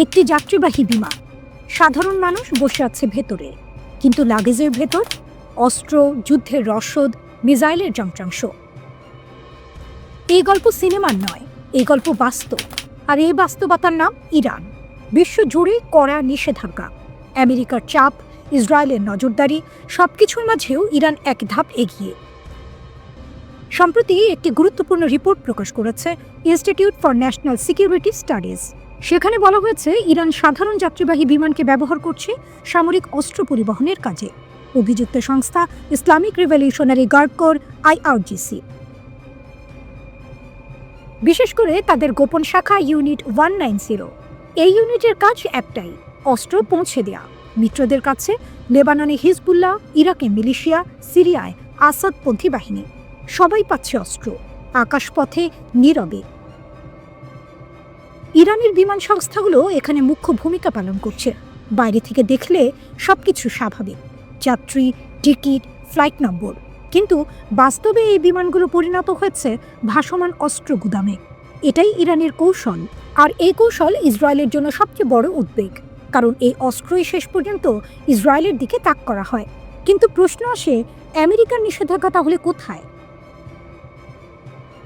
একটি যাত্রীবাহী বিমান, সাধারণ মানুষ বসে আছে ভেতরে, কিন্তু লাগেজের ভেতর অস্ত্র, যুদ্ধের রসদ, মিসাইলের যন্ত্রাংশ। এই গল্প সিনেমার নয়, এই গল্প বাস্তব। আর এই বাস্তবতার নাম ইরান। বিশ্বজুড়ে কড়া নিষেধাজ্ঞা, আমেরিকার চাপ, ইসরায়েলের নজরদারি, সবকিছুর মাঝেও ইরান এক ধাপ এগিয়ে। সম্প্রতি একটি গুরুত্বপূর্ণ রিপোর্ট প্রকাশ করেছে institute for national security studies. সেখানে বলা হয়েছে ইরান সাধারণ যাত্রীবাহী বিমানকে ব্যবহার করছে সামরিক অস্ত্র পরিবহনের কাজে। অভিযুক্ত সংস্থা Islamic revolutionary guard corps IRGC। বিশেষ করে তাদের গোপন শাখা ইউনিট 190। এই ইউনিটের কাজ একটাই, অস্ত্র পৌঁছে দেয়া মিত্রদের কাছে। লেবাননে হিজবুল্লাহ, ইরাকে মিলিশিয়া, সিরিয়ায় আসাদপন্থী বাহিনী, সবাই পাচ্ছে অস্ত্র আকাশপথে, নীরবে। ইরানের বিমান সংস্থাগুলো এখানে মুখ্য ভূমিকা পালন করছে। বাইরে থেকে দেখলে সবকিছু স্বাভাবিক, যাত্রী, টিকিট, ফ্লাইট নম্বর। কিন্তু বাস্তবে এই বিমানগুলো পরিণত হয়েছে ভাসমান অস্ত্র গুদামে। এটাই ইরানের কৌশল। আর এই কৌশল ইসরায়েলের জন্য সবচেয়ে বড় উদ্বেগ, কারণ এই অস্ত্রই শেষ পর্যন্ত ইসরায়েলের দিকে তাক করা হয়। কিন্তু প্রশ্ন আসে, আমেরিকার নিষেধাজ্ঞা তাহলে কোথায়?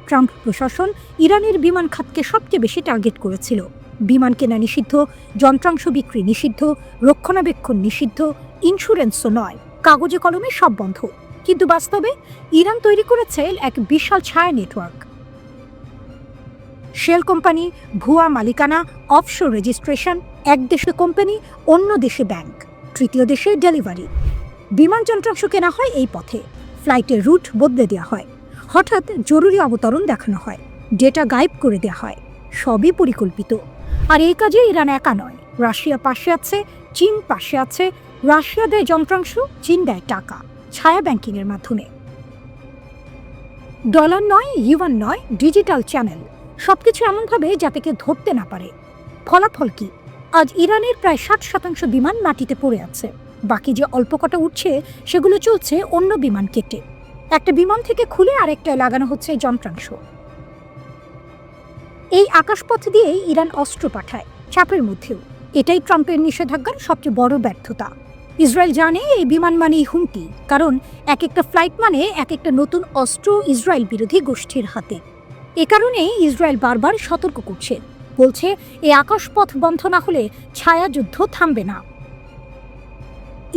ট্রাম্প প্রশাসন ইরানের বিমান খাতকে সবচেয়ে বেশি টার্গেট করেছিল। বিমান কেনা নিষিদ্ধ, যন্ত্রাংশ বিক্রি নিষিদ্ধ, রক্ষণাবেক্ষণ নিষিদ্ধ, ইন্স্যুরেন্সও নয়, কাগজে কলমে সব বন্ধ। কিন্তু বাস্তবে ইরান তৈরি করেছে এক বিশাল ছায়া নেটওয়ার্ক। শেল কোম্পানি, ভুয়া মালিকানা, অফশোর রেজিস্ট্রেশন, এক দেশে কোম্পানি, অন্য দেশে ব্যাংক, তৃতীয় দেশে ডেলিভারি। বিমান যন্ত্রাংশ কেনা হয় এই পথে, ফ্লাইটের রুট বদলে দেওয়া হয়, হঠাৎ জরুরি অবতরণ দেখানো হয়, ডেটা গায়েব করে দেওয়া হয়। সবই পরিকল্পিত। আর এই কাজে ইরান একা নয়, রাশিয়া পাশে আছে, চীন পাশে আছে। রাশিয়া দেয় যন্ত্রাংশ, চীন দেয় টাকা, ছায়া ব্যাংকিংয়ের মাধ্যমে। ডলার নয়, ইউয়ান নয়, ডিজিটাল চ্যানেল, সবকিছু এমনভাবে যাতে কেউ ধরতে না পারে। ফলাফল কি? আজ ইরানের প্রায় 60% বিমান মাটিতে পড়ে আছে। বাকি যে অল্প কটা উঠছে সেগুলো চলছে অন্য বিমান কেটে। একটা বিমান থেকে খুলে আরেকটায় লাগানো হচ্ছে যন্ত্রাংশ। এই আকাশপথ দিয়েই ইরান অস্ত্র পাঠায়, চাপের মধ্যেও। এটাই ট্রাম্পের নিষেধাজ্ঞার সবচেয়ে বড় ব্যর্থতা। ইসরায়েল জানে এই বিমান মানেই হুমকি, কারণ এক একটা ফ্লাইট মানে এক একটা নতুন অস্ত্র ইসরায়েল বিরোধী গোষ্ঠীর হাতে। এ কারণেই ইসরায়েল বারবার সতর্ক করছে, বলছে এই আকাশপথ বন্ধ না হলে ছায়াযুদ্ধ থামবে না।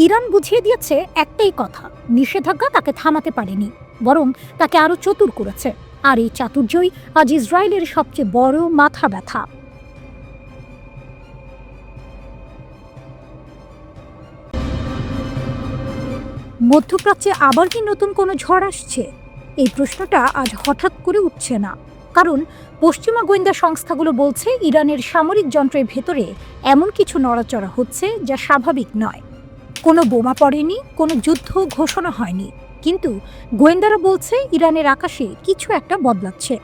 ইরান বুঝিয়ে দিয়েছে একটাই কথা, নিষেধাজ্ঞা তাকে থামাতে পারেনি, বরং তাকে আরো চতুর করেছে। আর এই চাতুর্যই আজ ইসরায়েলের সবচেয়ে বড় মাথা ব্যথা। মধ্যপ্রাচ্যে আবার কি নতুন কোনো ঝড় আসছে? এই প্রশ্নটা আজ হঠাৎ করে উঠছে না, কারণ পশ্চিমা গোয়েন্দা সংস্থাগুলো বলছে ইরানের সামরিক যন্ত্রের ভেতরে এমন কিছু নড়াচড়া হচ্ছে যা স্বাভাবিক নয়। কোনো বোমা পড়েনি, কোনো যুদ্ধ ঘোষণা হয়নি, কিন্তু গোয়েন্দারা বলছে ইরানের আকাশে কিছু একটা বদলাচ্ছে।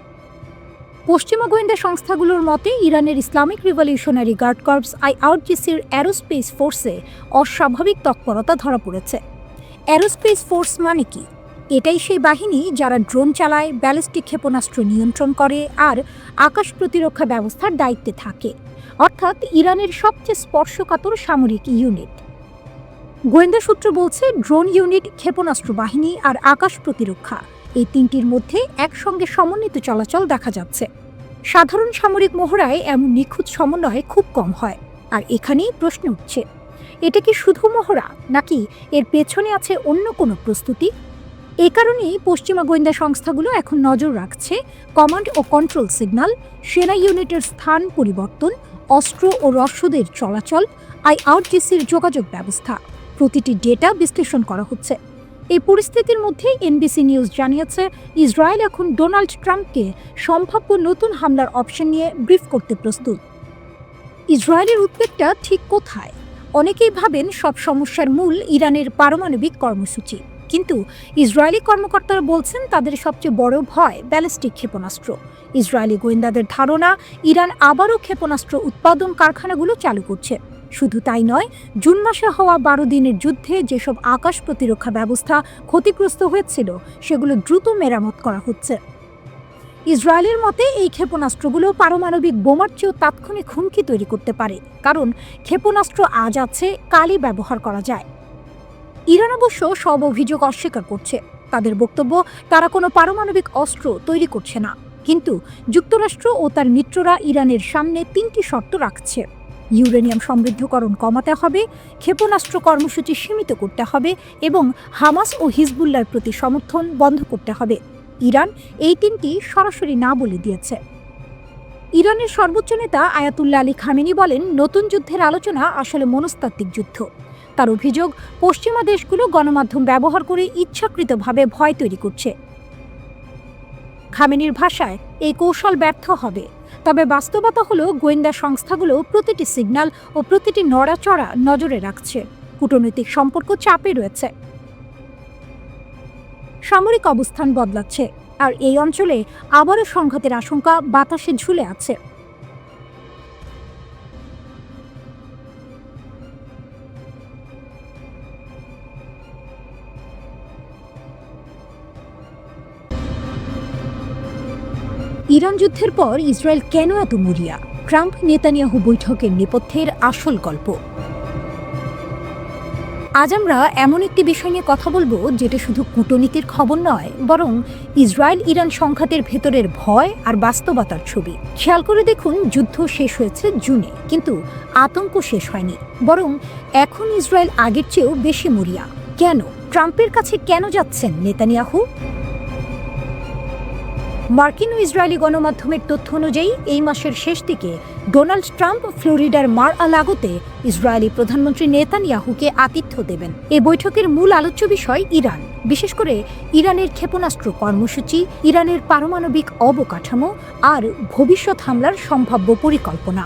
পশ্চিমা গোয়েন্দা সংস্থাগুলোর মতে ইরানের ইসলামিক রিভলিউশনারি গার্ড কর্পস IRGCর অ্যারোস্পেস ফোর্সে অস্বাভাবিক তৎপরতা ধরা পড়েছে। অ্যারোস্পেস ফোর্স মানে কি? এটাই সেই বাহিনী যারা ড্রোন চালায়, ব্যালিস্টিক ক্ষেপণাস্ত্র নিয়ন্ত্রণ করে আর আকাশ প্রতিরক্ষা ব্যবস্থার দায়িত্বে থাকে, অর্থাৎ ইরানের সবচেয়ে স্পর্শকাতর সামরিক ইউনিট। গোয়েন্দা সূত্র বলছে ড্রোন ইউনিট, ক্ষেপণাস্ত্র বাহিনী আর আকাশ প্রতিরক্ষা, এই তিনটির মধ্যে একসঙ্গে সমন্বিত চলাচল দেখা যাচ্ছে। সাধারণ সামরিক মহড়ায় এমন নিখুঁত সমন্বয় খুব কম হয়। আর এখানেই প্রশ্ন উঠছে, এটা কি শুধু মহড়া, নাকি এর পেছনে আছে অন্য কোনো প্রস্তুতি? এ কারণেই পশ্চিমা গোয়েন্দা সংস্থাগুলো এখন নজর রাখছে কমান্ড ও কন্ট্রোল সিগন্যাল, সেনা ইউনিটের স্থান পরিবর্তন, অস্ত্র ও রসদের চলাচল, IRGCর যোগাযোগ ব্যবস্থা। প্রতিটি ডেটা বিশ্লেষণ করা হচ্ছে। এই পরিস্থিতির মধ্যে NBC নিউজ জানিয়েছে ইসরায়েল এখন ডোনাল্ড ট্রাম্পকে সম্ভাব্য নতুন হামলার অপশন নিয়ে ব্রিফ করতে প্রস্তুত। ইসরায়েলের উদ্বেগটা ঠিক কোথায়? অনেকেই ভাবেন সব সমস্যার মূল ইরানের পারমাণবিক কর্মসূচি, কিন্তু ইসরায়েলি কর্মকর্তারা বলছেন তাদের সবচেয়ে বড় ভয় ব্যালিস্টিক ক্ষেপণাস্ত্র। ইসরায়েলি গোয়েন্দাদের ধারণা ইরান আবারও ক্ষেপণাস্ত্র উৎপাদন কারখানাগুলো চালু করছে। শুধু তাই নয়, জুন মাসে হওয়া 12 দিনের যুদ্ধে যেসব আকাশ প্রতিরক্ষা ব্যবস্থা ক্ষতিগ্রস্ত হয়েছিল সেগুলো দ্রুত মেরামত করা হচ্ছে। ইসরায়েলের মতে এই ক্ষেপণাস্ত্রগুলো পারমাণবিক বোমার চেয়েও তাৎক্ষণিক হুমকি তৈরি করতে পারে, কারণ ক্ষেপণাস্ত্র আজ আছে, কালই ব্যবহার করা যায়। ইরান অবশ্য সব অভিযোগ অস্বীকার করছে। তাদের বক্তব্য, তারা কোনো পারমাণবিক অস্ত্র তৈরি করছে না। কিন্তু যুক্তরাষ্ট্র ও তার মিত্ররা ইরানের সামনে 3টি শর্ত রাখছে। ইউরেনিয়াম সমৃদ্ধকরণ কমাতে হবে, ক্ষেপণাস্ত্র কর্মসূচি সীমিত করতে হবে এবং হামাস ও হিজবুল্লাহর প্রতি সমর্থন বন্ধ করতে হবে। ইরান এই 3টি সরাসরি না বলে দিয়েছে। ইরানের সর্বোচ্চ নেতা আয়াতুল্লাহ আলী খামেনি বলেন, নতুন যুদ্ধের আলোচনা আসলে মনস্তাত্ত্বিক যুদ্ধ। তার অভিযোগ, পশ্চিমা দেশগুলো গণমাধ্যম ব্যবহার করে ইচ্ছাকৃতভাবে ভয় তৈরি করছে। খামেনির ভাষায়, এই কৌশল ব্যর্থ হবে। তবে বাস্তবতা হলো, গোয়েন্দা সংস্থাগুলো প্রতিটি সিগন্যাল ও প্রতিটি নড়াচড়া নজরে রাখছে। কূটনৈতিক সম্পর্ক চাপে রয়েছে। সামরিক অবস্থান বদলাচ্ছে, আর এই অঞ্চলে আবারও সংঘাতের আশঙ্কা বাতাসে ঝুলে আছে। ইরান যুদ্ধের পর ইসরায়েল কেন এত মরিয়া? ট্রাম্প নেতানিয়াহু বৈঠকের নেপথ্যের আসল গল্প। আজ আমরা এমন একটি বিষয় নিয়ে কথা বলবো যেটা শুধু কূটনীতির খবর নয়, বরং ইসরায়েল ইরান সংঘাতের ভেতরের ভয় আর বাস্তবতার ছবি। খেয়াল করে দেখুন, যুদ্ধ শেষ হয়েছে জুনে, কিন্তু আতঙ্ক শেষ হয়নি। বরং এখন ইসরায়েল আগের চেয়েও বেশি মরিয়া। কেন? ট্রাম্পের কাছে কেন যাচ্ছেন নেতানিয়াহু? মার্কিন ও ইসরায়েলি গণমাধ্যমের তথ্য অনুযায়ী এই মাসের শেষ দিকে ডোনাল্ড ট্রাম্প ফ্লোরিডার মার-আ-লাগোতে ইসরায়েলি প্রধানমন্ত্রী নেতানিয়াহুকে আতিথ্য দেবেন। এই বৈঠকের মূল আলোচ্য বিষয় ইরান, বিশেষ করে ইরানের ক্ষেপণাস্ত্র কর্মসূচি, ইরানের পারমাণবিক অবকাঠামো আর ভবিষ্যৎ হামলার সম্ভাব্য পরিকল্পনা।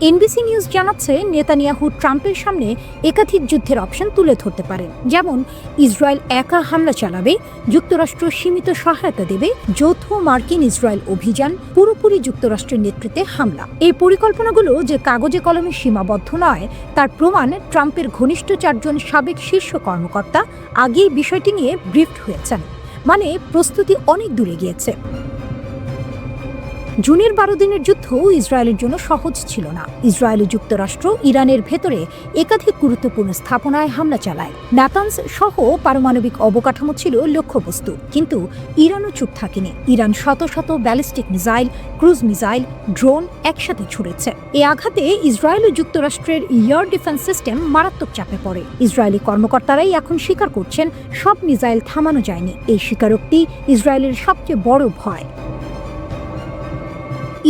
এনবিসি নিউজ জানাচ্ছে, নেতানিয়াহু ট্রাম্পের সামনে একাধিক যুদ্ধের অপশন তুলে ধরতে পারেন। যেমন, ইসরায়েল একা হামলা চালাবে, যুক্তরাষ্ট্র সীমিত সহায়তা দেবে, যৌথ মার্কিন ইসরায়েল অভিযান, পুরোপুরি যুক্তরাষ্ট্রের নেতৃত্বে হামলা। এই পরিকল্পনাগুলো যে কাগজে কলমে সীমাবদ্ধ নয়, তার প্রমাণ ট্রাম্পের ঘনিষ্ঠ 4 জন সাবেক শীর্ষ কর্মকর্তা আগেই বিষয়টি নিয়ে ব্রিফড হয়েছেন। মানে, প্রস্তুতি অনেক দূরে গিয়েছে। জুনের 12 দিনের যুদ্ধ ইসরায়েলের জন্য সহজ ছিল না। ইসরায়েল ও যুক্তরাষ্ট্র ইরানের ভেতরে একাধিক গুরুত্বপূর্ণ স্থাপনায় হামলা চালায়। নাতানস সহ পারমাণবিক অবকাঠামো ছিল লক্ষ্যবস্তু, কিন্তু ইরানও চুপ থাকেনি। ইরান শত শত ballistic missile, cruise missile, drone একসাথে ছুড়েছে। এই আঘাতে ইসরায়েল ও যুক্তরাষ্ট্রের এয়ার ডিফেন্স সিস্টেম মারাত্মক চাপে পড়ে। ইসরায়েলি কর্মকর্তারাই এখন স্বীকার করছেন, সব মিসাইল থামানো যায়নি। এই স্বীকারোক্তি ইসরায়েলের সবচেয়ে বড় ভয়।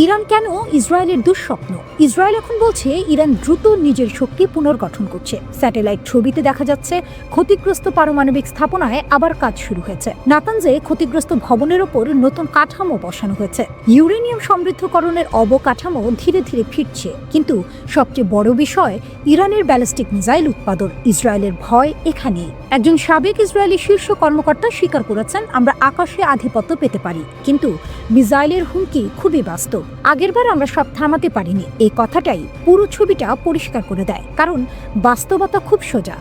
ইরান কেন ইসরায়েলের দুঃস্বপ্ন? ইসরায়েল এখন বলছে, ইরান দ্রুত নিজের শক্তি পুনর্গঠন করছে। স্যাটেলাইট ছবিতে দেখা যাচ্ছে, ক্ষতিগ্রস্ত পারমাণবিক স্থাপনায় আবার কাজ শুরু হয়েছে। নাতানজে ক্ষতিগ্রস্ত ভবনের ওপর নতুন কাঠামো বসানো হয়েছে। ইউরেনিয়াম সমৃদ্ধকরণের অবকাঠামো ধীরে ধীরে ফিরছে। কিন্তু সবচেয়ে বড় বিষয়, ইরানের ব্যালিস্টিক মিসাইল উৎপাদন। ইসরায়েলের ভয় এখানেই। একজন সাবেক ইসরায়েলি শীর্ষ কর্মকর্তা স্বীকার করেছেন, আমরা আকাশে আধিপত্য পেতে পারি, কিন্তু মিসাইলের হুমকি খুবই বাস্তব। আগেরবার আমরা সব থামাতে পারিনি। এই কথাটাই পুরো ছবিটা পরিষ্কার করে দেয়, কারণ বাস্তবতা খুব সোজা।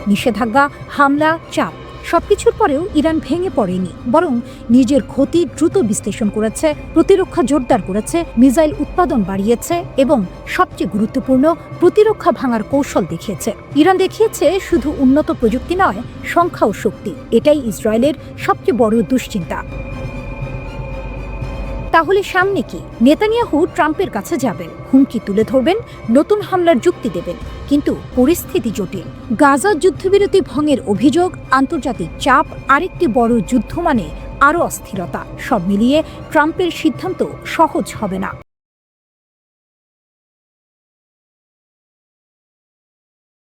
নিষেধাজ্ঞা, হামলা, চাপ সবকিছুর পরেও ইরান ভেঙে পড়েনি, বরং নিজের ক্ষতি দ্রুত বিশ্লেষণ করেছে, প্রতিরক্ষা জোরদার করেছে, মিসাইল উৎপাদন বাড়িয়েছে এবং সবচেয়ে গুরুত্বপূর্ণ, প্রতিরক্ষা ভাঙার কৌশল দেখিয়েছে। ইরান দেখিয়েছে শুধু উন্নত প্রযুক্তি নয়, সংখ্যা ও শক্তি। এটাই ইসরায়েলের সবচেয়ে বড় দুশ্চিন্তা। তাহলে সামনে কি? নেতানিয়াহু ট্রাম্পের কাছে যাবেন, হুমকি তুলে ধরবেন, নতুন হামলার যুক্তি দেবেন, কিন্তু পরিস্থিতি জটিল। গাজা যুদ্ধবিরতি ভঙ্গের অভিযোগ, আন্তর্জাতিক চাপ, আরেকটি বড় যুদ্ধ মানে আরও অস্থিরতা। সব মিলিয়ে ট্রাম্পের সিদ্ধান্ত সহজ হবে না।